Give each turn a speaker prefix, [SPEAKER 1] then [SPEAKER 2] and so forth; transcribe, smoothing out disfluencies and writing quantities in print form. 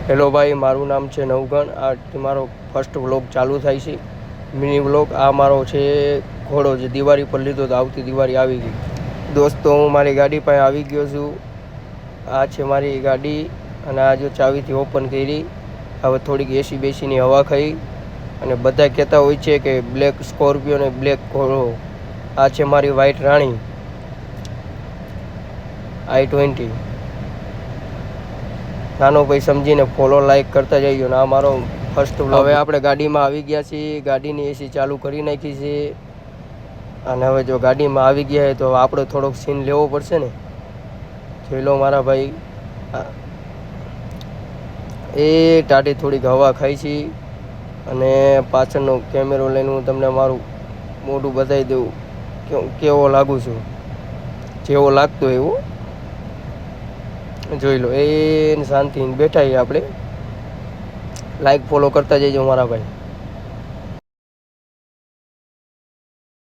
[SPEAKER 1] Hello ભાઈ, મારું નામ છે નવગણ. આ મારો ફર્સ્ટ વ્લોગ ચાલુ થાય છે, મિની વ્લોગ. આ મારો છે ઘોડો, જે દિવાળી પર લીધો તો આવતી દિવાળી આવી ગઈ. દોસ્તો, હું મારી ગાડી પાસે આવી ગયો છું. આ છે મારી ગાડી અને આ જો ચાવીથી ઓપન કરી. હવે થોડીક એસી બેસીની હવા ખાઈ. અને બધા કહેતા હોય છે કે બ્લેક સ્કોર્પિયો ને બ્લેક ઘોડો. આ છે મારી વ્હાઈટ રાણી i20. નાનો ભાઈ સમજીને ફોલો લાઈક કરતા જઈજો ને આ મારો ફર્સ્ટ વ્લોગ. હવે આપણે ગાડીમાં આવી ગયા છીએ, ગાડીની એસી ચાલુ કરી નાખી છે. અને હવે જો ગાડીમાં આવી ગયા હોય તો આપણે થોડોક સીન લેવો પડશે ને. જોઈ લો મારા ભાઈ, એ ટાટી થોડીક હવા ખાઈ છે. અને પાછળનો કેમેરો લઈને હું તમને મારું મોઢું બતાવી દઉં કેવો લાગુ છું, જેવો લાગતો એવું. જોઈ લો, એ શાંતિથી બેઠા છીએ આપણે. લાઈક ફોલો કરતા જઈજો મારા ભાઈ.